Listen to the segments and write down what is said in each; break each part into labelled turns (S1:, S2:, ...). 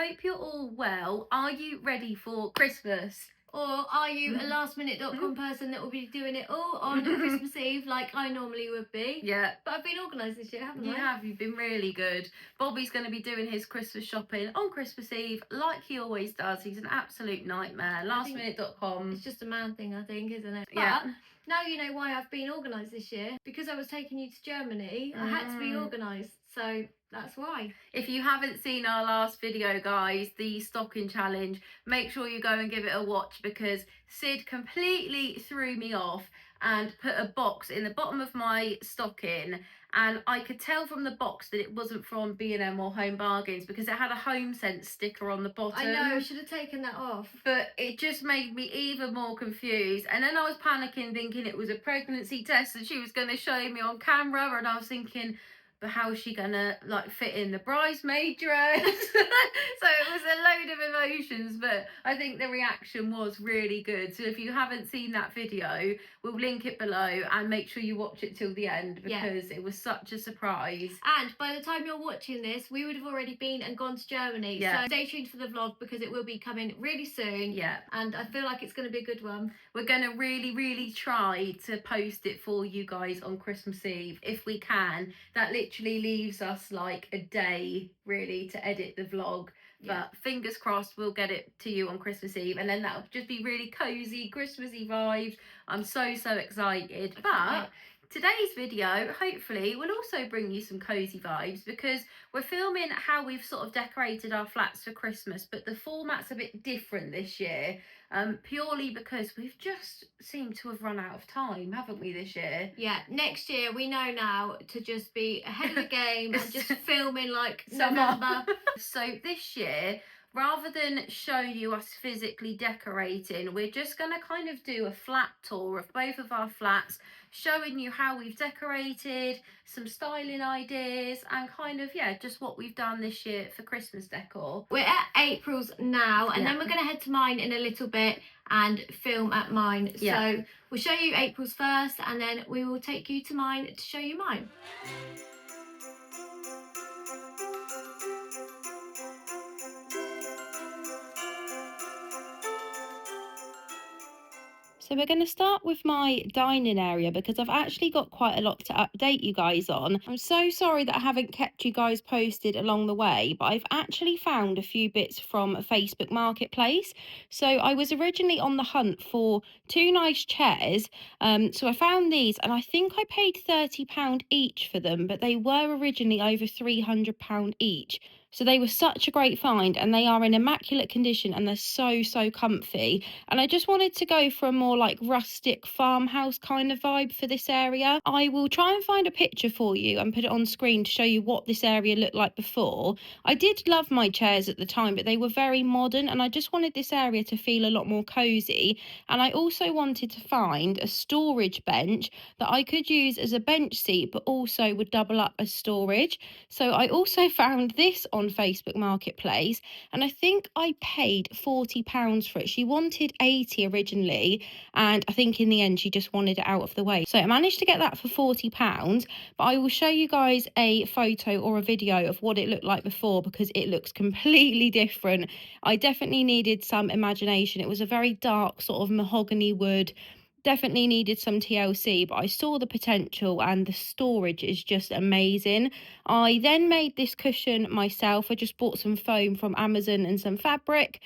S1: hope you're all well. Are you ready for Christmas?
S2: Or are you a lastminute.com person that will be doing it all on Christmas Eve like I normally would be?
S1: Yeah.
S2: But I've been organised this year, haven't I?
S1: You've been really good. Bobby's going to be doing his Christmas shopping on Christmas Eve like he always does. He's an absolute nightmare. Lastminute.com.
S2: It's just a man thing, I think, isn't it?
S1: Yeah.
S2: But now you know why I've been organised this year. Because I was taking you to Germany, I had to be organised. So that's why.
S1: If you haven't seen our last video, guys, the stocking challenge, make sure you go and give it a watch, because Sid completely threw me off and put a box in the bottom of my stocking, and I could tell from the box that it wasn't from B&M or Home Bargains because it had a Home Sense sticker on the bottom.
S2: I know, I should have taken that off.
S1: But it just made me even more confused, and then I was panicking thinking it was a pregnancy test and she was going to show me on camera, and I was thinking, but how is she gonna like fit in the bridesmaid dress? So it was a load of emotions, but I think the reaction was really good. So if you haven't seen that video, we'll link it below, and make sure you watch it till the end, because it was such a surprise.
S2: And by the time you're watching this, we would have already been and gone to Germany. So stay tuned for the vlog, because it will be coming really soon.
S1: Yeah.
S2: And I feel like it's going to be a good one.
S1: We're going to really try to post it for you guys on Christmas Eve if we can. That literally leaves us like a day really to edit the vlog. But fingers crossed we'll get it to you on Christmas Eve, and then that'll just be really cozy Christmassy vibes. I'm so excited. But today's video hopefully will also bring you some cozy vibes, because we're filming how we've sort of decorated our flats for Christmas, but the format's a bit different this year, purely because we've just seemed to have run out of time, haven't we, this year?
S2: Yeah, next year we know now to just be ahead of the game and just film in like November.
S1: So this year, rather than show you us physically decorating, we're just going to kind of do a flat tour of both of our flats, showing you how we've decorated, some styling ideas, and kind of, just what we've done this year for Christmas decor.
S2: We're at April's now, and then we're going to head to mine in a little bit and film at mine. So we'll show you April's first, and then we will take you to mine to show you mine.
S1: So we're going to start with my dining area, because I've actually got quite a lot to update you guys on. I'm so sorry that I haven't kept you guys posted along the way, but I've actually found a few bits from a Facebook Marketplace. So I was originally on the hunt for two nice chairs. So I found these, and I think I paid £30 each for them, but they were originally over £300 each. So they were such a great find, and they are in immaculate condition, and they're so comfy. And I just wanted to go for a more like rustic farmhouse kind of vibe for this area. I will try and find a picture for you and put it on screen to show you what this area looked like before. I did love my chairs at the time, but they were very modern, and I just wanted this area to feel a lot more cozy. And I also wanted to find a storage bench that I could use as a bench seat, but also would double up as storage. So I also found this on Facebook Marketplace, and I think I paid £40 for it. She wanted 80 originally, and I think in the end she just wanted it out of the way. So I managed to get that for £40, but I will show you guys a photo or a video of what it looked like before, because it looks completely different. I definitely needed some imagination. It was a very dark sort of mahogany wood. Definitely needed some TLC, but I saw the potential, and the storage is just amazing. I then made this cushion myself. I just bought some foam from Amazon and some fabric.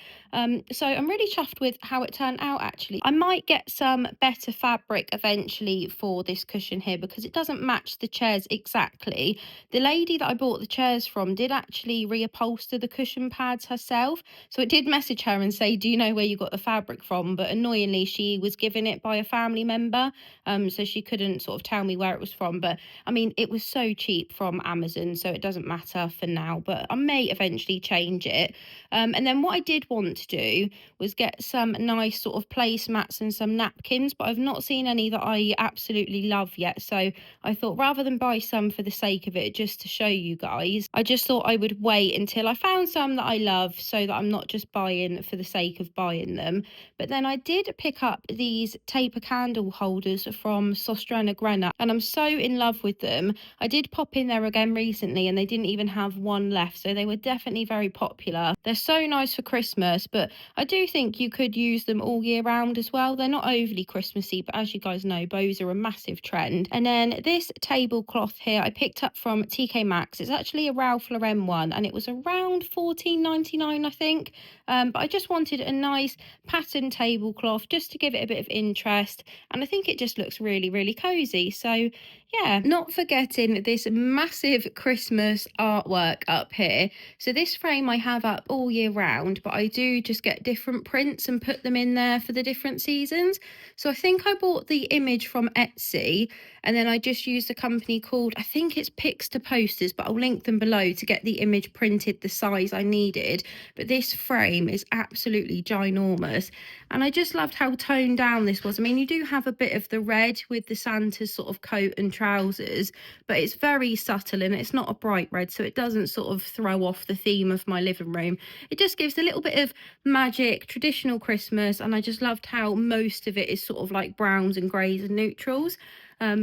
S1: So I'm really chuffed with how it turned out, actually. I might get some better fabric eventually for this cushion here, because it doesn't match the chairs exactly. The lady that I bought the chairs from did actually reupholster the cushion pads herself. So I did message her and say, do you know where you got the fabric from? But annoyingly, she was given it by a family member, so she couldn't sort of tell me where it was from. But I mean, it was so cheap from Amazon, so it doesn't matter for now, but I may eventually change it. And then what I did want to do was get some nice sort of placemats and some napkins, but I've not seen any that I absolutely love yet. So I thought, rather than buy some for the sake of it, just to show you guys, I just thought I would wait until I found some that I love, so that I'm not just buying for the sake of buying them. But then I did pick up these tape paper candle holders from Sostrana Grena, and I'm so in love with them. I did pop in there again recently and they didn't even have one left, so they were definitely very popular. They're so nice for Christmas, but I do think you could use them all year round as well. They're not overly Christmassy, but as you guys know, bows are a massive trend. And then this tablecloth here I picked up from TK Maxx. It's actually a Ralph Lauren one and it was around $14.99 I think. But I just wanted a nice patterned tablecloth just to give it a bit of interest, and I think it just looks really, really cozy. So yeah, not forgetting this massive Christmas artwork up here. So this frame I have up all year round, but I do just get different prints and put them in there for the different seasons. So I think I bought the image from Etsy, and then I just used a company called, I think it's Picks to Posters, but I'll link them below to get the image printed the size I needed. But this frame is absolutely ginormous, and I just loved how toned down this was. I mean, you do have a bit of the red with the Santa's sort of coat and trousers, but it's very subtle and it's not a bright red, so it doesn't sort of throw off the theme of my living room. It just gives a little bit of magic, traditional Christmas, and I just loved how most of it is sort of like browns and greys and neutrals.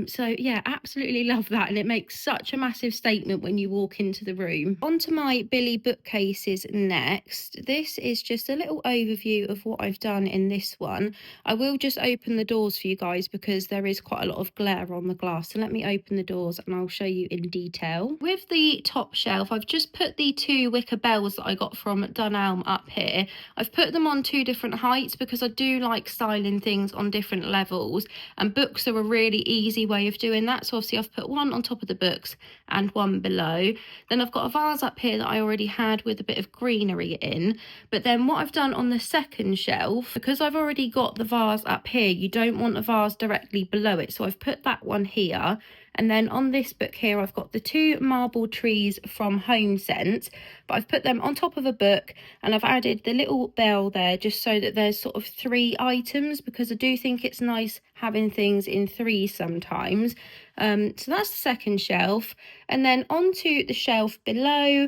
S1: So yeah, absolutely love that, and it makes such a massive statement when you walk into the room. Onto my Billy bookcases next. This is just a little overview of what I've done in this one. I will just open the doors for you guys because there is quite a lot of glare on the glass, so let me open the doors and I'll show you in detail. With the top shelf, I've just put the 2 wicker bells that I got from Dunelm up here. I've put them on 2 different heights because I do like styling things on different levels, and books are a really easy way of doing that. So obviously I've put one on top of the books and one below. Then I've got a vase up here that I already had with a bit of greenery in. But then what I've done on the second shelf, because I've already got the vase up here, you don't want a vase directly below it, so I've put that one here. And then on this book here, I've got the 2 marble trees from Home Sense, but I've put them on top of a book, and I've added the little bell there just so that there's sort of 3 items, because I do think it's nice having things in 3 sometimes. So that's the second shelf. And then onto the shelf below,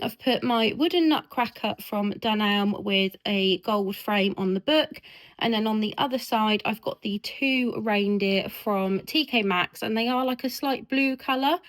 S1: I've put my wooden nutcracker from Dunelm with a gold frame on the book. And then on the other side, I've got the 2 reindeer from TK Maxx, and they are like a slight blue colour.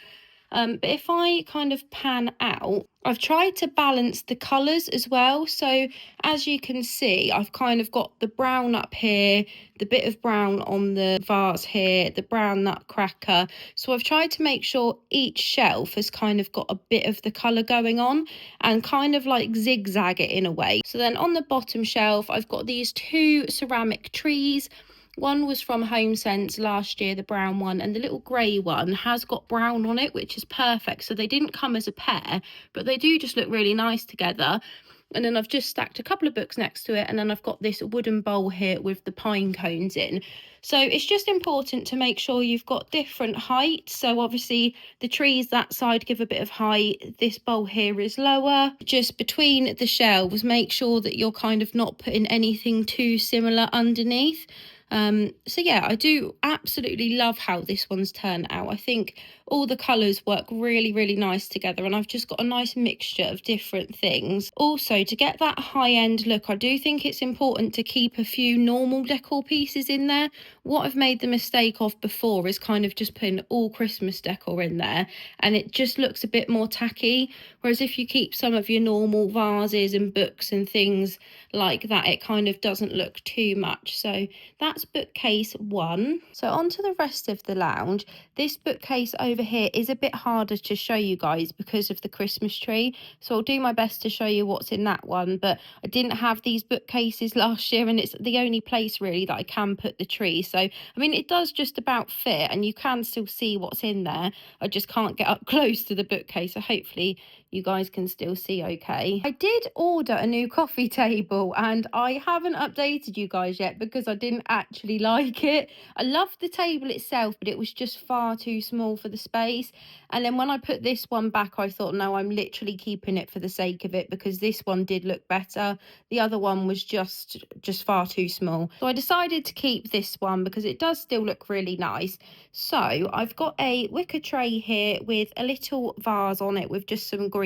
S1: But if I kind of pan out, I've tried to balance the colours as well. So as you can see, I've kind of got the brown up here, the bit of brown on the vase here, the brown nutcracker. So I've tried to make sure each shelf has kind of got a bit of the colour going on and kind of like zigzag it in a way. So then on the bottom shelf, I've got these 2 ceramic trees. One was from Home Sense last year, the brown one, and the little grey one has got brown on it, which is perfect. So they didn't come as a pair, but they do just look really nice together. And then I've just stacked a couple of books next to it, and then I've got this wooden bowl here with the pine cones in. So it's just important to make sure you've got different heights. So obviously the trees that side give a bit of height, this bowl here is lower. Just between the shelves, make sure that you're kind of not putting anything too similar underneath. So yeah, I do absolutely love how this one's turned out. I think all the colours work really, really nice together, and I've just got a nice mixture of different things. Also, to get that high-end look, I do think it's important to keep a few normal decor pieces in there. What I've made the mistake of before is kind of just putting all Christmas decor in there, and it just looks a bit more tacky. Whereas if you keep some of your normal vases and books and things like that, it kind of doesn't look too much. So that's bookcase 1. So on to the rest of the lounge. This bookcase over here is a bit harder to show you guys because of the Christmas tree, so I'll do my best to show you what's in that one. But I didn't have these bookcases last year, and it's the only place really that I can put the tree. So I mean, it does just about fit and you can still see what's in there. I just can't get up close to the bookcase, so hopefully you guys can still see okay. I did order a new coffee table and I haven't updated you guys yet because I didn't actually like it. I loved the table itself, but it was just far too small for the space. And then when I put this one back, I thought, no, I'm literally keeping it for the sake of it because this one did look better. The other one was just far too small. So I decided to keep this one because it does still look really nice. So I've got a wicker tray here with a little vase on it with just some greenery.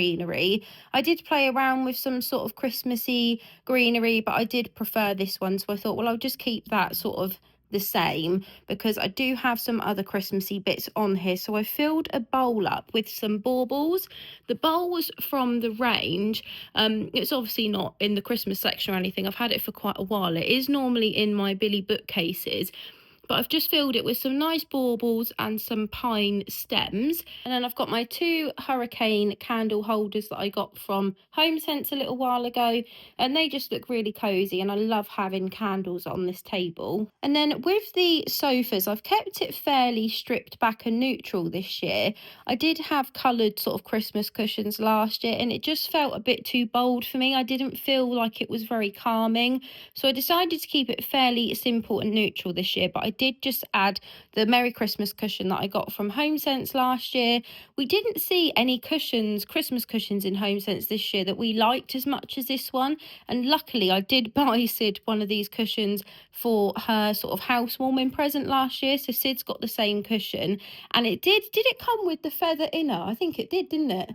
S1: I did play around with some sort of Christmassy greenery, but I did prefer this one. So I thought, well, I'll just keep that sort of the same, because I do have some other Christmassy bits on here. So I filled a bowl up with some baubles. The bowl was from the range. It's obviously not in the Christmas section or anything. I've had it for quite a while. It is normally in my Billy bookcases, but I've just filled it with some nice baubles and some pine stems. And then I've got my 2 hurricane candle holders that I got from HomeSense a little while ago, and they just look really cozy, and I love having candles on this table. And then with the sofas, I've kept it fairly stripped back and neutral this year. I did have coloured sort of Christmas cushions last year, and it just felt a bit too bold for me. I didn't feel like it was very calming, so I decided to keep it fairly simple and neutral this year. But I did just add the Merry Christmas cushion that I got from HomeSense last year. We didn't see any cushions, Christmas cushions in HomeSense this year that we liked as much as this one. And luckily I did buy Sid one of these cushions for her sort of housewarming present last year. So Sid's got the same cushion, and did it come with the feather inner? I think it did, didn't it?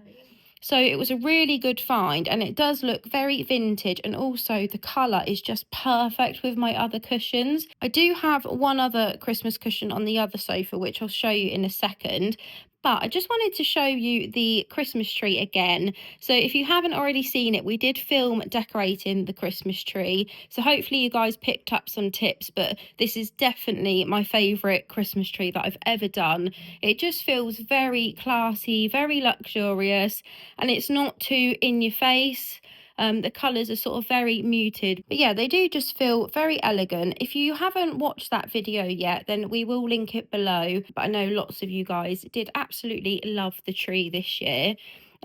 S1: So it was a really good find, and it does look very vintage, and also the colour is just perfect with my other cushions. I do have one other Christmas cushion on the other sofa, which I'll show you in a second. But I just wanted to show you the Christmas tree again. So if you haven't already seen it, we did film decorating the Christmas tree. So hopefully you guys picked up some tips, but this is definitely my favourite Christmas tree that I've ever done. It just feels very classy, very luxurious, and it's not too in your face. The colours are sort of very muted, but yeah, they do just feel very elegant. If you haven't watched that video yet, then we will link it below. But I know lots of you guys did absolutely love the tree this year.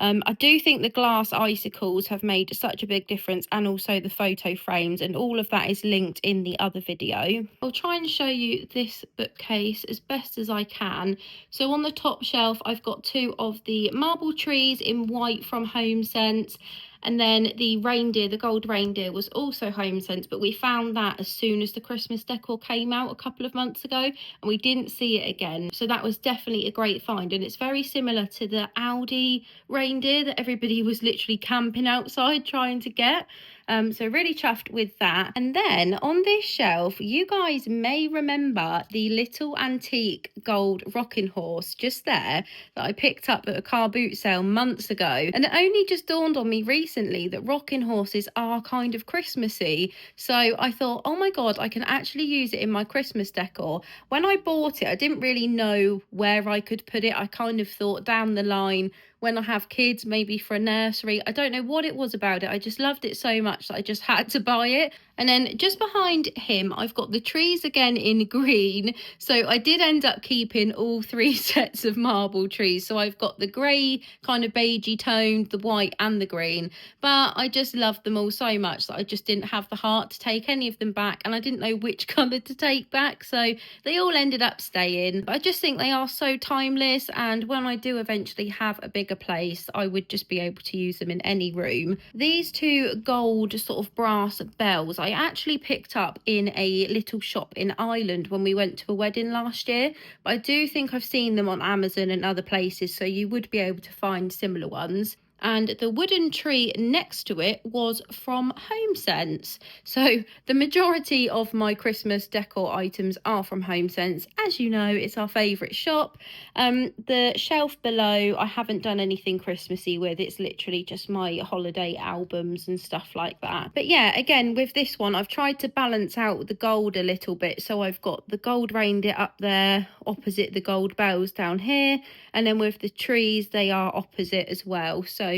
S1: I do think the glass icicles have made such a big difference, and also the photo frames, and all of that is linked in the other video. I'll try and show you this bookcase as best as I can. So on the top shelf, I've got 2 of the marble trees in white from HomeSense. And then the reindeer, the gold reindeer, was also HomeSense, but we found that as soon as the Christmas decor came out a couple of months ago, and we didn't see it again. So that was definitely a great find, and it's very similar to the Audi reindeer that everybody was literally camping outside trying to get. So really chuffed with that. And then on this shelf, you guys may remember the little antique gold rocking horse just there that I picked up at a car boot sale months ago. And it only just dawned on me recently that rocking horses are kind of Christmassy. So I thought, oh my God, I can actually use it in my Christmas decor. When I bought it, I didn't really know where I could put it. I kind of thought down the line, when I have kids, maybe for a nursery. I don't know what it was about it. I just loved it so much that I just had to buy it. And then just behind him, I've got the trees again in green. So I did end up keeping all 3 sets of marble trees. So I've got the grey, kind of beigey toned, the white and the green. But I just loved them all so much that I just didn't have the heart to take any of them back. And I didn't know which colour to take back. So they all ended up staying. But I just think they are so timeless. And when I do eventually have a bigger place, I would just be able to use them in any room. These 2 gold sort of brass bells I actually picked up in a little shop in Ireland when we went to a wedding last year, but I do think I've seen them on Amazon and other places, so you would be able to find similar ones. And the wooden tree next to it was from HomeSense. So the majority of my Christmas decor items are from HomeSense. As you know, it's our favourite shop. The shelf below, I haven't done anything Christmassy with. It's literally just my holiday albums and stuff like that. But yeah, again, with this one, I've tried to balance out the gold a little bit. So I've got the gold reindeer up there, opposite the gold bells down here. And then with the trees, they are opposite as well. So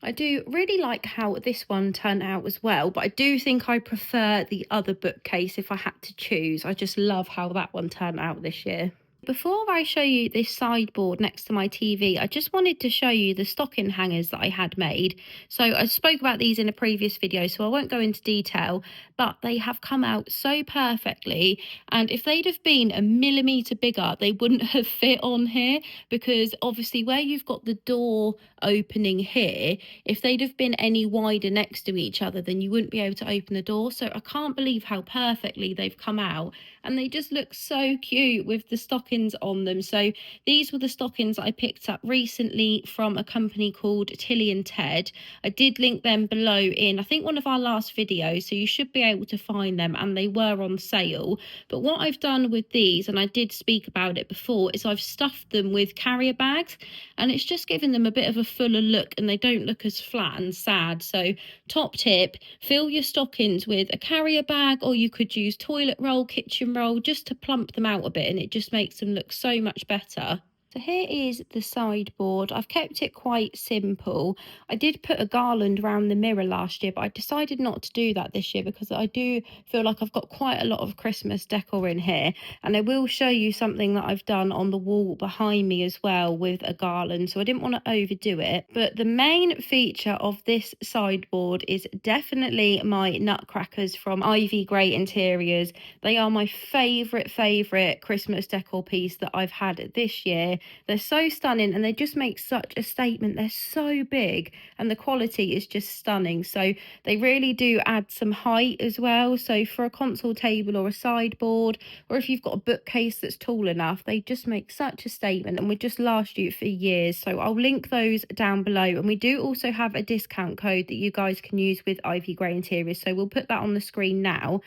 S1: I do really like how this one turned out as well, but I do think I prefer the other bookcase if I had to choose. I just love how that one turned out this year. Before I show you this sideboard next to my TV, I just wanted to show you the stocking hangers that I had made. So I spoke about these in a previous video, so I won't go into detail, but they have come out so perfectly. And if they'd have been a millimetre bigger, they wouldn't have fit on here, because obviously where you've got the door opening here, if they'd have been any wider next to each other, then you wouldn't be able to open the door. So I can't believe how perfectly they've come out, and they just look so cute with the stocking stockings on them. So these were the stockings I picked up recently from a company called Tilly and Ted. I did link them below in, I think, one of our last videos, so you should be able to find them, and they were on sale. But what I've done with these, and I did speak about it before, is I've stuffed them with carrier bags, and it's just given them a bit of a fuller look, and they don't look as flat and sad. So top tip, fill your stockings with a carrier bag, or you could use toilet roll, kitchen roll, just to plump them out a bit, and it just makes them look so much better. So here is the sideboard. I've kept it quite simple. I did put a garland around the mirror last year, but I decided not to do that this year because I do feel like I've got quite a lot of Christmas decor in here. And I will show you something that I've done on the wall behind me as well with a garland, so I didn't want to overdo it. But the main feature of this sideboard is definitely my nutcrackers from Ivy Great Interiors. They are my favourite Christmas decor piece that I've had this year. They're so stunning, and they just make such a statement. They're so big, and the quality is just stunning. So they really do add some height as well. So for a console table or a sideboard, or if you've got a bookcase that's tall enough, they just make such a statement and would just last you for years. So I'll link those down below, and we do also have a discount code that you guys can use with Ivy Grey Interiors, so we'll put that on the screen now.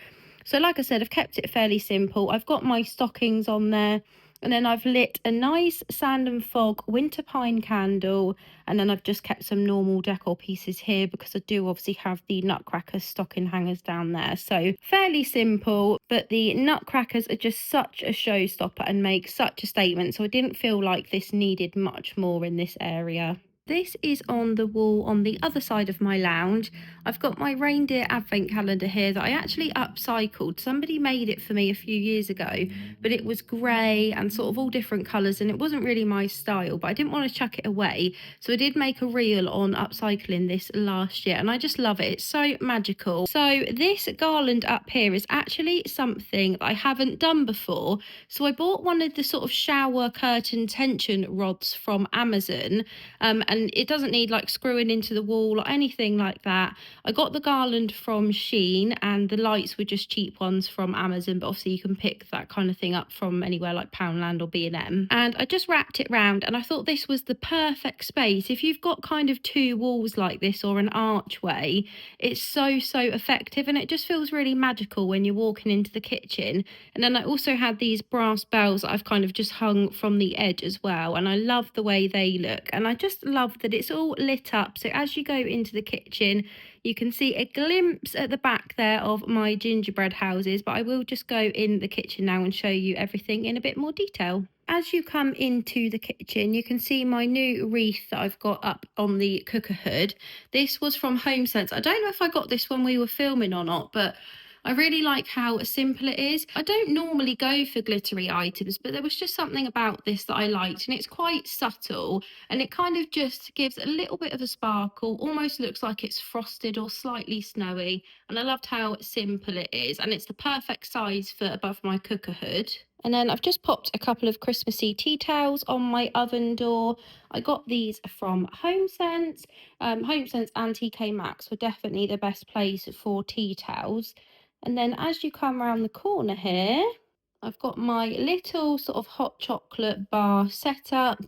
S1: So like I said, I've kept it fairly simple. I've got my stockings on there, and then I've lit a nice sand and fog winter pine candle, and then I've just kept some normal decor pieces here because I do obviously have the nutcracker stocking hangers down there. So fairly simple, but the nutcrackers are just such a showstopper and make such a statement, so I didn't feel like this needed much more in this area. This is on the wall on the other side of my lounge. I've got my reindeer advent calendar here that I actually upcycled. Somebody made it for me a few years ago, but it was grey and sort of all different colours, and it wasn't really my style, but I didn't want to chuck it away. So I did make a reel on upcycling this last year, and I just love it. It's so magical. So this garland up here is actually something that I haven't done before. So I bought one of the sort of shower curtain tension rods from Amazon, and it doesn't need like screwing into the wall or anything like that. I got the garland from Shein, and the lights were just cheap ones from Amazon, but obviously you can pick that kind of thing up from anywhere like Poundland or B&M. And I just wrapped it round, and I thought this was the perfect space. If you've got kind of two walls like this or an archway, it's so effective, and it just feels really magical when you're walking into the kitchen. And then I also had these brass bells that I've kind of just hung from the edge as well, and I love the way they look, and I just love that it's all lit up. So as you go into the kitchen, you can see a glimpse at the back there of my gingerbread houses, but I will just go in the kitchen now and show you everything in a bit more detail. As you come into the kitchen, you can see my new wreath that I've got up on the cooker hood. This was from HomeSense. I don't know if I got this when we were filming or not, but I really like how simple it is. I don't normally go for glittery items, but there was just something about this that I liked, and it's quite subtle, and it kind of just gives a little bit of a sparkle, almost looks like it's frosted or slightly snowy, and I loved how simple it is, and it's the perfect size for above my cooker hood. And then I've just popped a couple of Christmassy tea towels on my oven door. I got these from HomeSense. HomeSense and TK Maxx were definitely the best place for tea towels. And then as you come around the corner here, I've got my little sort of hot chocolate bar set up.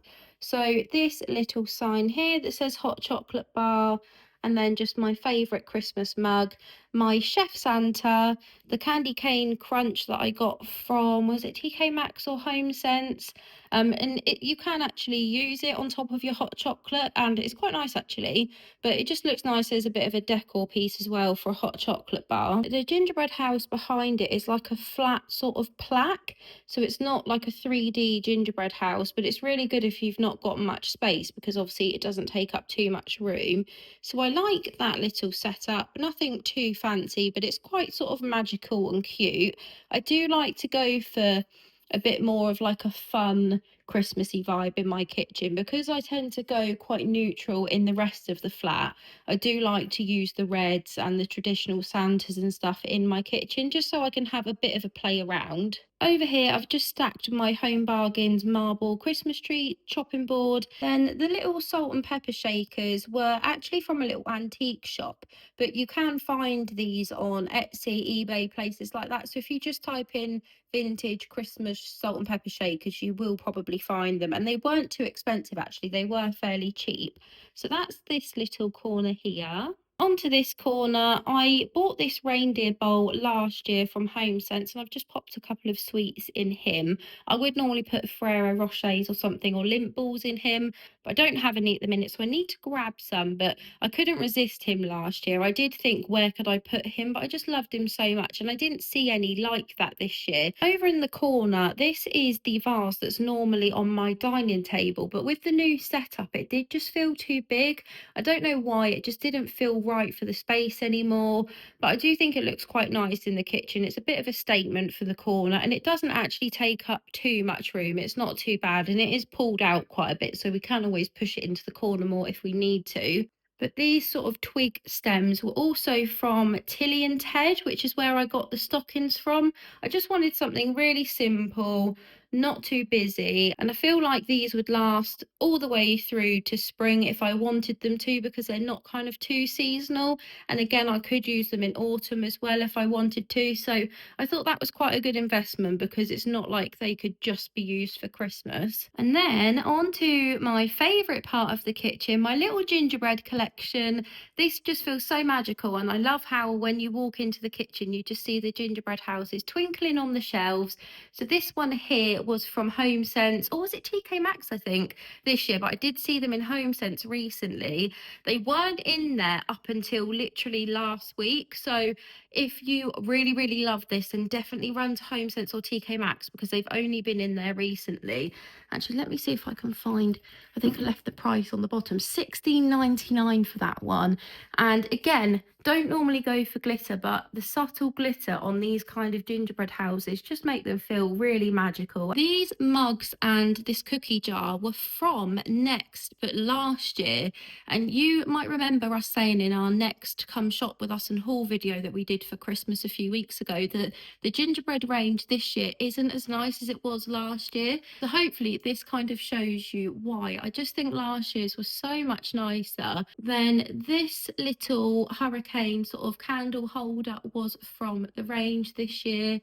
S1: So this little sign here that says hot chocolate bar, and then just my favourite Christmas mug, my Chef Santa, the candy cane crunch that I got from, was it TK Maxx or HomeSense? And you can actually use it on top of your hot chocolate, and it's quite nice actually, but it just looks nice as a bit of a decor piece as well for a hot chocolate bar. The gingerbread house behind it is like a flat sort of plaque, so it's not like a 3D gingerbread house, but it's really good if you've not got much space, because obviously it doesn't take up too much room. So I like that little setup, nothing too fancy, but it's quite sort of magical and cute. I do like to go for a bit more of like a fun Christmassy vibe in my kitchen. Because I tend to go quite neutral in the rest of the flat, I do like to use the reds and the traditional Santas and stuff in my kitchen just so I can have a bit of a play around. Over here, I've just stacked my Home Bargains marble Christmas tree chopping board. Then the little salt and pepper shakers were actually from a little antique shop, but you can find these on Etsy, eBay, places like that. So if you just type in vintage Christmas salt and pepper shakers, you will probably find them. And they weren't too expensive, actually, they were fairly cheap. So that's this little corner here. Onto this corner, I bought this reindeer bowl last year from HomeSense, and I've just popped a couple of sweets in him. I would normally put Ferrero Rochers or something, or lint balls in him, but I don't have any at the minute, so I need to grab some. But I couldn't resist him last year. I did think, where could I put him? But I just loved him so much, and I didn't see any like that this year. Over in the corner, this is the vase that's normally on my dining table, but with the new setup, it did just feel too big. I don't know why, it just didn't feel right for the space anymore, but I do think it looks quite nice in the kitchen. It's a bit of a statement for the corner, and it doesn't actually take up too much room. It's not too bad, and it is pulled out quite a bit, so we can always push it into the corner more if we need to. But these sort of twig stems were also from Tilly and Ted, which is where I got the stockings from. I just wanted something really simple, not too busy, and I feel like these would last all the way through to spring if I wanted them to, because they're not kind of too seasonal. And again, I could use them in autumn as well if I wanted to. So I thought that was quite a good investment, because it's not like they could just be used for Christmas. And then on to my favorite part of the kitchen, my little gingerbread collection. This just feels so magical, and I love how when you walk into the kitchen you just see the gingerbread houses twinkling on the shelves. So this one here was from HomeSense, or was it TK Maxx, I think, this year, but I did see them in HomeSense recently. They weren't in there up until literally last week, so if you really love this, then definitely run to HomeSense or TK Maxx, because they've only been in there recently. Actually, let me see if I can find, I think I left the price on the bottom, £16.99 for that one. And again, don't normally go for glitter, but the subtle glitter on these kind of gingerbread houses just make them feel really magical. These mugs and this cookie jar were from Next, but last year, and you might remember us saying in our Next Come Shop With Us and haul video that we did for Christmas a few weeks ago that the gingerbread range this year isn't as nice as it was last year. So hopefully this kind of shows you why. I just think last year's was so much nicer. Then this little hurricane sort of candle holder was from the range this year.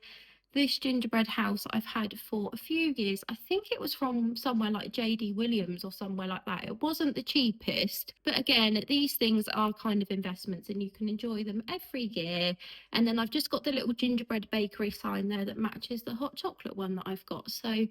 S1: This gingerbread house I've had for a few years. I think it was from somewhere like JD Williams or somewhere like that. It wasn't the cheapest, but again, these things are kind of investments and you can enjoy them every year. And then I've just got the little gingerbread bakery sign there that matches the hot chocolate one that I've got. So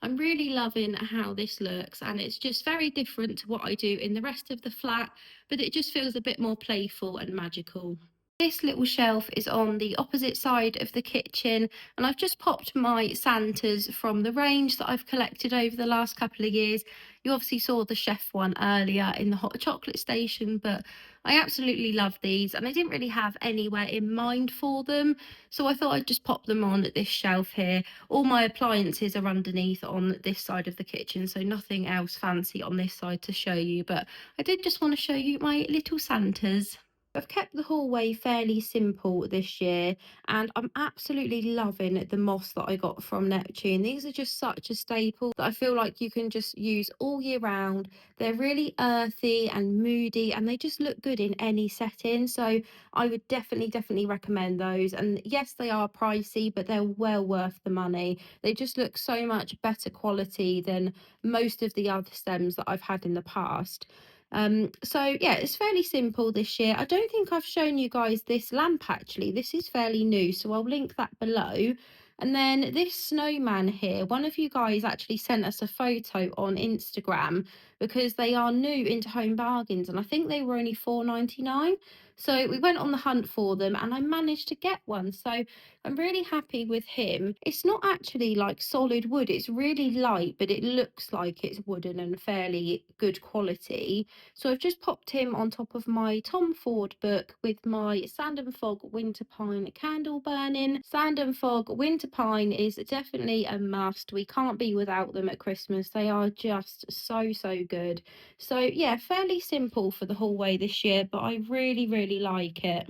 S1: I'm really loving how this looks, and it's just very different to what I do in the rest of the flat, but it just feels a bit more playful and magical. This little shelf is on the opposite side of the kitchen, and I've just popped my Santas from the range that I've collected over the last couple of years. You obviously saw the chef one earlier in the hot chocolate station, but I absolutely love these, and I didn't really have anywhere in mind for them, so I thought I'd just pop them on this shelf here. All my appliances are underneath on this side of the kitchen, so nothing else fancy on this side to show you, but I did just want to show you my little Santas. I've kept the hallway fairly simple this year, and I'm absolutely loving the moss that I got from Neptune. These are just such a staple that I feel like you can just use all year round. They're really earthy and moody, and they just look good in any setting. So I would definitely recommend those. And yes, they are pricey, but they're well worth the money. They just look so much better quality than most of the other stems that I've had in the past. So yeah, it's fairly simple this year. I don't think I've shown you guys this lamp actually. This is fairly new, so I'll link that below. And then this snowman here, one of you guys actually sent us a photo on Instagram because they are new into Home Bargains, and I think they were only £4.99. So we went on the hunt for them and I managed to get one. So I'm really happy with him. It's not actually like solid wood, it's really light, but it looks like it's wooden and fairly good quality. So I've just popped him on top of my Tom Ford book with my Sand and Fog Winter Pine candle burning. Sand and Fog Winter Pine is definitely a must. We can't be without them at Christmas. They are just so, so good. So yeah, fairly simple for the hallway this year, but I really, really like it.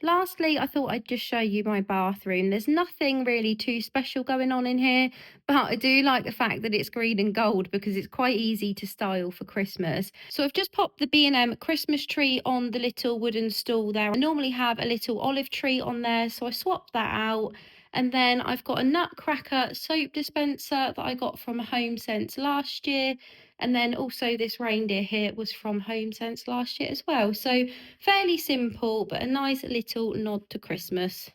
S1: Lastly, I thought I'd just show you my bathroom. There's nothing really too special going on in here, but I do like the fact that it's green and gold because it's quite easy to style for Christmas. So I've just popped the B&M Christmas tree on the little wooden stool there. I normally have a little olive tree on there, so I swapped that out. And then I've got a nutcracker soap dispenser that I got from HomeSense last year. And then also this reindeer here was from HomeSense last year as well. So fairly simple, but a nice little nod to Christmas.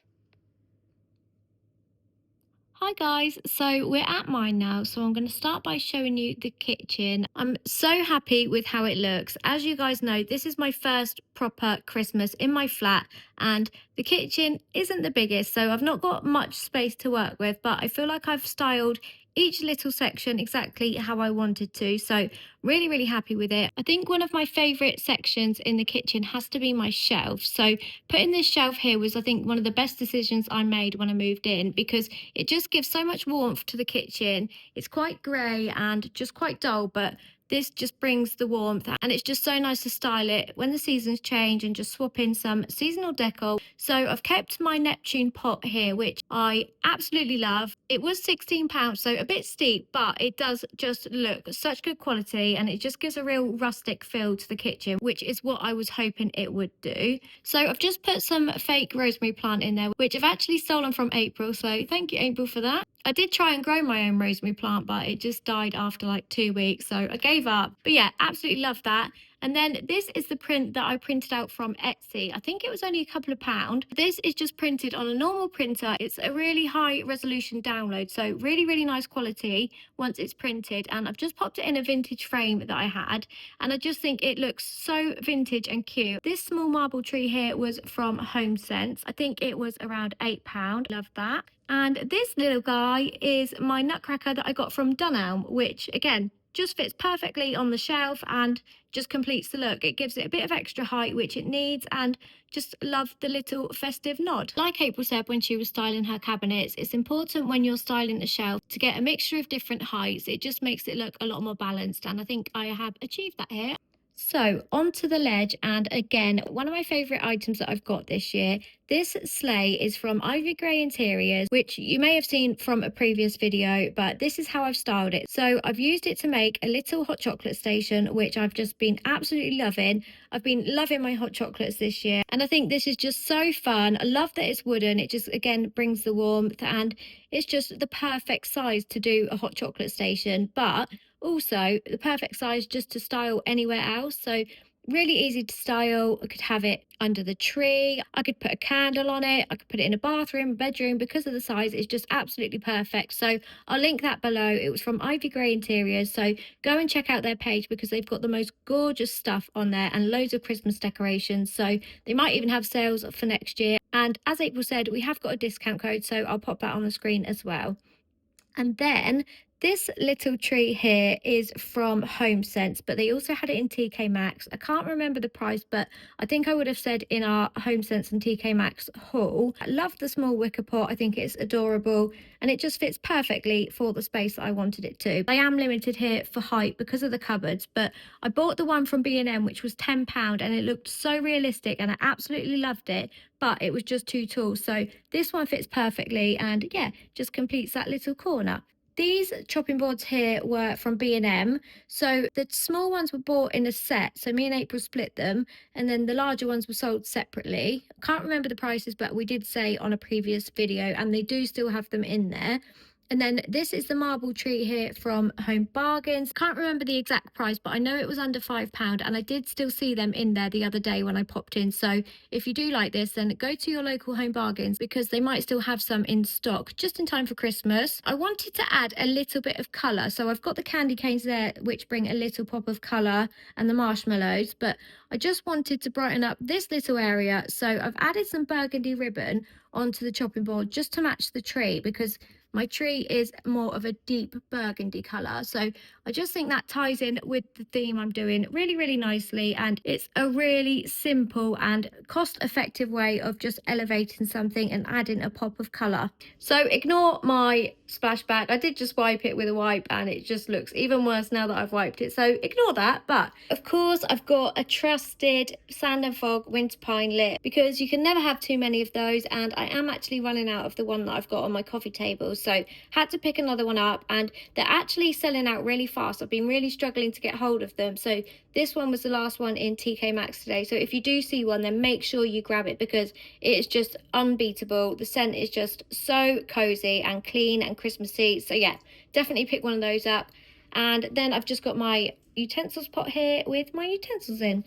S2: Hi guys, so we're at mine now, so I'm going to start by showing you the kitchen. I'm so happy with how it looks. As you guys know, this is my first proper Christmas in my flat, and the kitchen isn't the biggest, so I've not got much space to work with, but I feel like I've styled each little section exactly how I wanted to, so really, really happy with it. I think one of my favorite sections in the kitchen has to be my shelf. So putting this shelf here was, I think, one of the best decisions I made when I moved in, because it just gives so much warmth to the kitchen. It's quite grey and just quite dull, but this just brings the warmth, and it's just so nice to style it when the seasons change and just swap in some seasonal decor. So I've kept my Neptune pot here, which I absolutely love. It was £16, so a bit steep, but it does just look such good quality, and it just gives a real rustic feel to the kitchen, which is what I was hoping it would do. So I've just put some fake rosemary plant in there, which I've actually stolen from April, so thank you, April, for that. I did try and grow my own rosemary plant, but it just died after like 2 weeks, so I gave up. But yeah, absolutely love that. And then this is the print that I printed out from Etsy. I think it was only a couple of pounds. This is just printed on a normal printer. It's a really high resolution download, so really, really nice quality once it's printed. And I've just popped it in a vintage frame that I had, and I just think it looks so vintage and cute. This small marble tree here was from HomeSense. I think it was around £8. Love that. And this little guy is my nutcracker that I got from Dunelm, which again just fits perfectly on the shelf and just completes the look. It gives it a bit of extra height, which it needs, and just love the little festive nod. Like April said when she was styling her cabinets, it's important when you're styling a shelf to get a mixture of different heights. It just makes it look a lot more balanced, and I think I have achieved that here. So onto the ledge, and again, one of my favourite items that I've got this year. This sleigh is from Ivy Grey Interiors, which you may have seen from a previous video, but this is how I've styled it. So I've used it to make a little hot chocolate station, which I've just been absolutely loving. I've been loving my hot chocolates this year, and I think this is just so fun. I love that it's wooden. It just, again, brings the warmth, and it's just the perfect size to do a hot chocolate station, but also the perfect size just to style anywhere else. So really easy to style. I could have it under the tree, I could put a candle on it, I could put it in a bathroom, bedroom. Because of the size, it's just absolutely perfect. So I'll link that below. It was from Ivy Grey Interiors, so go and check out their page because they've got the most gorgeous stuff on there and loads of Christmas decorations. So they might even have sales for next year, and as April said, we have got a discount code, so I'll pop that on the screen as well. And then this little tree here is from HomeSense, but they also had it in TK Maxx. I can't remember the price, but I think I would have said in our HomeSense and TK Maxx haul. I love the small wicker pot. I think it's adorable, and it just fits perfectly for the space that I wanted it to. I am limited here for height because of the cupboards, but I bought the one from B&M, which was £10, and it looked so realistic, and I absolutely loved it, but it was just too tall. So this one fits perfectly, and yeah, just completes that little corner. These chopping boards here were from B&M. So the small ones were bought in a set. So me and April split them, and then the larger ones were sold separately. I can't remember the prices, but we did say on a previous video, and they do still have them in there. And then this is the marble tree here from Home Bargains. Can't remember the exact price, but I know it was under £5, and I did still see them in there the other day when I popped in. So if you do like this, then go to your local Home Bargains because they might still have some in stock just in time for Christmas. I wanted to add a little bit of colour. So I've got the candy canes there, which bring a little pop of colour, and the marshmallows, but I just wanted to brighten up this little area. So I've added some burgundy ribbon onto the chopping board just to match the tree, because my tree is more of a deep burgundy colour. So I just think that ties in with the theme I'm doing really, really nicely. And it's a really simple and cost-effective way of just elevating something and adding a pop of colour. So ignore my splashback. I did just wipe it with a wipe and it just looks even worse now that I've wiped it. So ignore that. But of course, I've got a trusted Sand and Fog Winter Pine Lit, because you can never have too many of those. And I am actually running out of the one that I've got on my coffee table. So had to pick another one up, and they're actually selling out really fast. I've been really struggling to get hold of them. So this one was the last one in TK Maxx today. So if you do see one, then make sure you grab it because it is just unbeatable. The scent is just so cozy and clean and Christmassy. So yeah, definitely pick one of those up. And then I've just got my utensils pot here with my utensils in.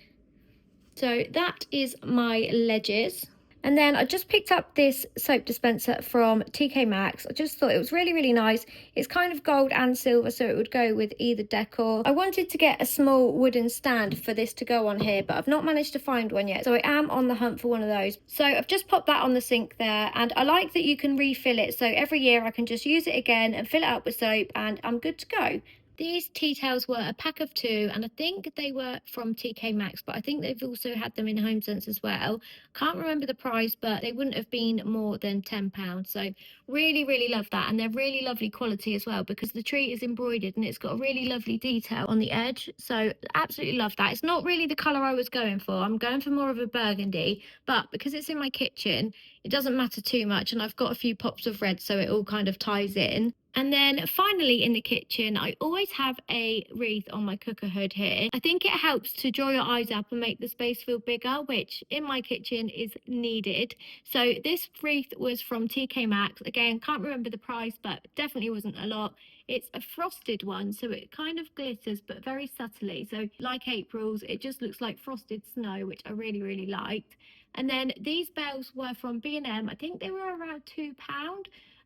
S2: So that is my ledges. And then I just picked up this soap dispenser from TK Maxx. I just thought it was really, really nice. It's kind of gold and silver, so it would go with either decor. I wanted to get a small wooden stand for this to go on here, but I've not managed to find one yet. So I am on the hunt for one of those. So I've just popped that on the sink there, and I like that you can refill it. So every year I can just use it again and fill it up with soap, and I'm good to go. These tea towels were a pack of 2, and I think they were from TK Maxx, but I think they've also had them in HomeSense as well. Can't remember the price, but they wouldn't have been more than £10. So really, really love that. And they're really lovely quality as well, because the tree is embroidered and it's got a really lovely detail on the edge. So absolutely love that. It's not really the colour I was going for. I'm going for more of a burgundy, but because it's in my kitchen, it doesn't matter too much. And I've got a few pops of red, so it all kind of ties in. And then finally in the kitchen, I always have a wreath on my cooker hood here. I think it helps to draw your eyes up and make the space feel bigger, which in my kitchen is needed. So this wreath was from TK Maxx. Again, can't remember the price, but definitely wasn't a lot. It's a frosted one, so it kind of glitters, but very subtly. So like April's, it just looks like frosted snow, which I really, really liked. And then these bells were from B&M. I think they were around £2.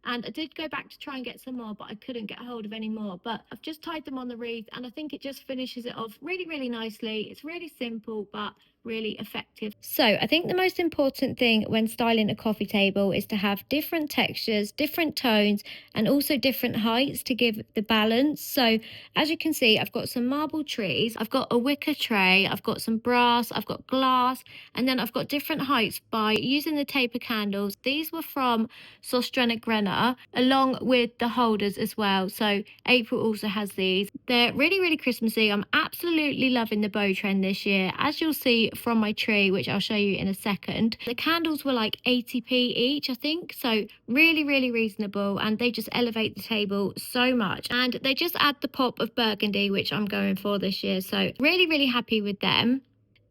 S2: And I did go back to try and get some more, but I couldn't get hold of any more. But I've just tied them on the wreath, and I think it just finishes it off really, really nicely. It's really simple, but really effective. So I think the most important thing when styling a coffee table is to have different textures, different tones, and also different heights to give the balance. So as you can see, I've got some marble trees, I've got a wicker tray, I've got some brass, I've got glass, and then I've got different heights by using the taper candles. These were from Sostrena Grenna, along with the holders as well. So April also has these. They're really, really Christmassy. I'm absolutely loving the bow trend this year, as you'll see from my tree, which I'll show you in a second. The candles were like 80p each, I think, so really, really reasonable, and they just elevate the table so much, and they just add the pop of burgundy, which I'm going for this year. So really, really happy with them.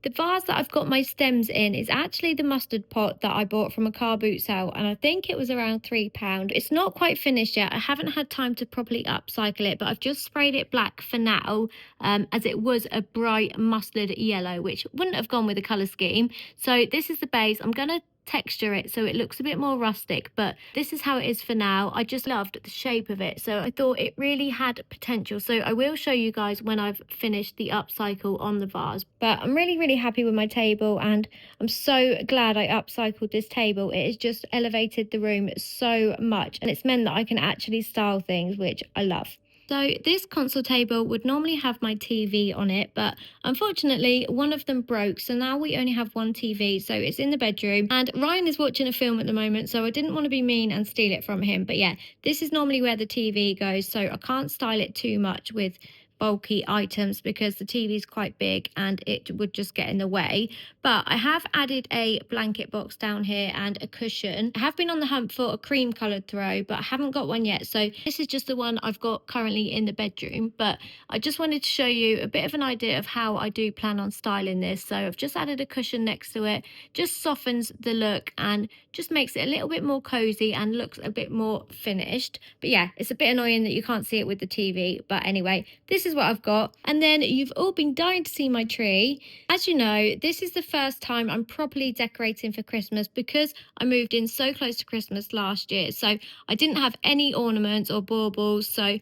S2: The vase that I've got my stems in is actually the mustard pot that I bought from a car boot sale, and I think it was around £3. It's not quite finished yet. I haven't had time to properly upcycle it, but I've just sprayed it black for now, as it was a bright mustard yellow, which wouldn't have gone with the colour scheme. So this is the base. I'm going to texture it so it looks a bit more rustic, but this is how it is for now. I just loved the shape of it, so I thought it really had potential. So I will show you guys when I've finished the upcycle on the vase. But I'm really, really happy with my table, and I'm so glad I upcycled this table. It has just elevated the room so much, and it's meant that I can actually style things, which I love. So this console table would normally have my TV on it, but unfortunately one of them broke, so now we only have one TV. So it's in the bedroom, and Ryan is watching a film at the moment, so I didn't want to be mean and steal it from him. But yeah, this is normally where the TV goes, so I can't style it too much with bulky items because the TV is quite big and it would just get in the way. But I have added a blanket box down here and a cushion. I have been on the hunt for a cream coloured throw, but I haven't got one yet. So this is just the one I've got currently in the bedroom. But I just wanted to show you a bit of an idea of how I do plan on styling this. So I've just added a cushion next to it, just softens the look and just makes it a little bit more cozy and looks a bit more finished. But yeah, it's a bit annoying that you can't see it with the TV. But anyway, this is what I've got. And then you've all been dying to see my tree. As you know, this is the first time I'm properly decorating for Christmas because I moved in so close to Christmas last year. So I didn't have any ornaments or baubles. So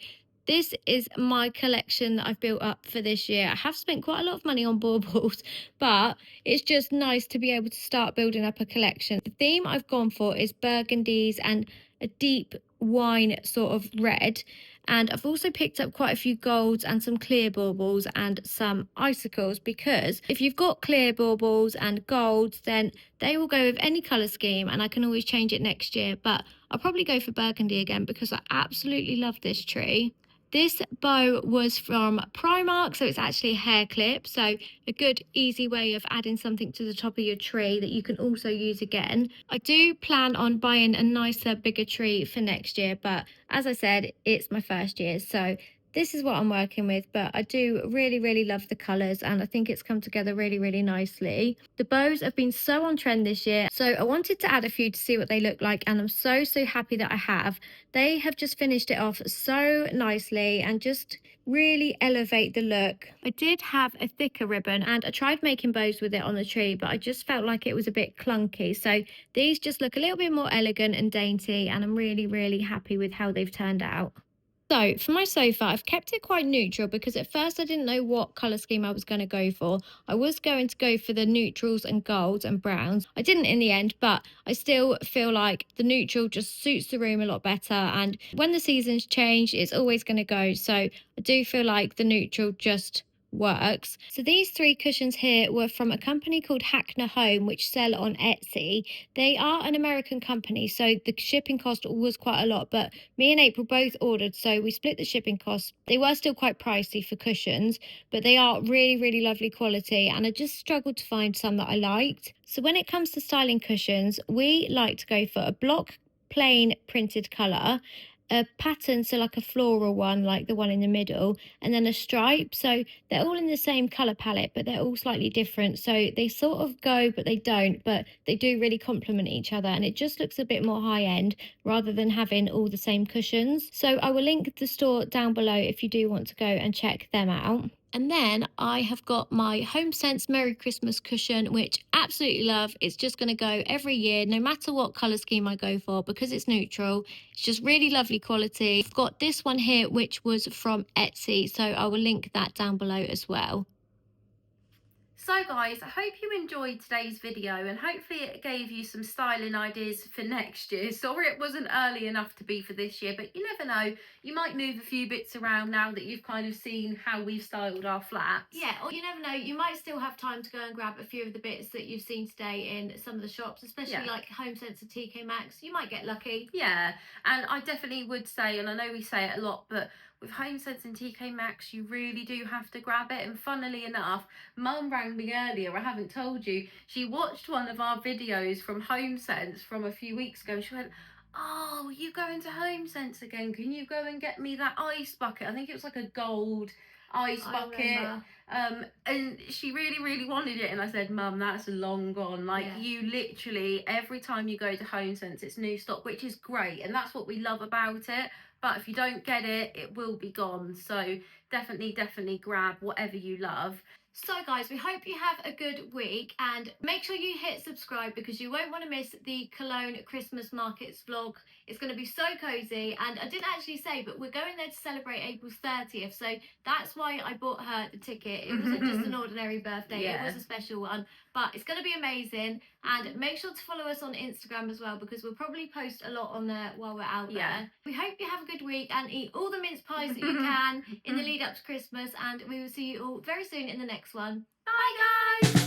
S2: this is my collection that I've built up for this year. I have spent quite a lot of money on baubles, but it's just nice to be able to start building up a collection. The theme I've gone for is burgundies and a deep wine sort of red. And I've also picked up quite a few golds and some clear baubles and some icicles, because if you've got clear baubles and golds, then they will go with any colour scheme and I can always change it next year. But I'll probably go for burgundy again because I absolutely love this tree. This bow was from Primark, so it's actually a hair clip, so a good easy way of adding something to the top of your tree that you can also use again. I do plan on buying a nicer, bigger tree for next year, but as I said, it's my first year, so this is what I'm working with. But I do really love the colours and I think it's come together really nicely. The bows have been so on trend this year, so I wanted to add a few to see what they look like, and I'm so happy that I have. They have just finished it off so nicely and just really elevate the look. I did have a thicker ribbon and I tried making bows with it on the tree, but I just felt like it was a bit clunky. So these just look a little bit more elegant and dainty, and I'm really happy with how they've turned out. So for my sofa, I've kept it quite neutral because at first I didn't know what colour scheme I was going to go for. I was going to go for the neutrals and golds and browns. I didn't in the end, but I still feel like the neutral just suits the room a lot better. And when the seasons change, it's always going to go. So I do feel like the neutral just works. So these three cushions here were from a company called Hackner Home, which sell on Etsy. They are an American company, so the shipping cost was quite a lot, but me and April both ordered, so we split the shipping costs. They were still quite pricey for cushions, but they are really lovely quality, and I just struggled to find some that I liked. So when it comes to styling cushions, we like to go for a block plain printed colour, a pattern, so like a floral one like the one in the middle, and then a stripe. So they're all in the same color palette, but they're all slightly different, so they sort of go but they don't, but they do really complement each other, and it just looks a bit more high end rather than having all the same cushions. So I will link the store down below if you do want to go and check them out. And then I have got my HomeSense Merry Christmas cushion, which I absolutely love. It's just going to go every year, no matter what colour scheme I go for, because it's neutral. It's just really lovely quality. I've got this one here, which was from Etsy, so I will link that down below as well.
S1: So guys, I hope you enjoyed today's video and hopefully it gave you some styling ideas for next year. Sorry it wasn't early enough to be for this year, but you never know. You might move a few bits around now that you've kind of seen how we've styled our flats.
S2: Yeah, or you never know, you might still have time to go and grab a few of the bits that you've seen today in some of the shops, especially like HomeSense and TK Maxx. You might get lucky.
S1: Yeah, and I definitely would say, and I know we say it a lot, but with HomeSense and TK Maxx, you really do have to grab it. And funnily enough, Mum rang me earlier, I haven't told you. She watched one of our videos from HomeSense from a few weeks ago. She went, "Oh, you going to HomeSense again? Can you go and get me that ice bucket?" I think it was like a gold ice bucket. And she really wanted it, and I said, "Mum, that's long gone. Like, you literally, every time you go to HomeSense, it's new stock, which is great, and that's what we love about it. But if you don't get it, it will be gone. So definitely grab whatever you love."
S2: So guys, we hope you have a good week, and make sure you hit subscribe because you won't want to miss the Cologne Christmas markets vlog. It's going to be so cozy, and I didn't actually say, but we're going there to celebrate April's 30th, so that's why I bought her the ticket. It wasn't just an ordinary birthday, it was a special one, but it's going to be amazing. And make sure to follow us on Instagram as well, because we'll probably post a lot on there while we're out there. We hope you have a good week and eat all the mince pies that you can in the lead up to Christmas, and we will see you all very soon in the next one. Bye guys!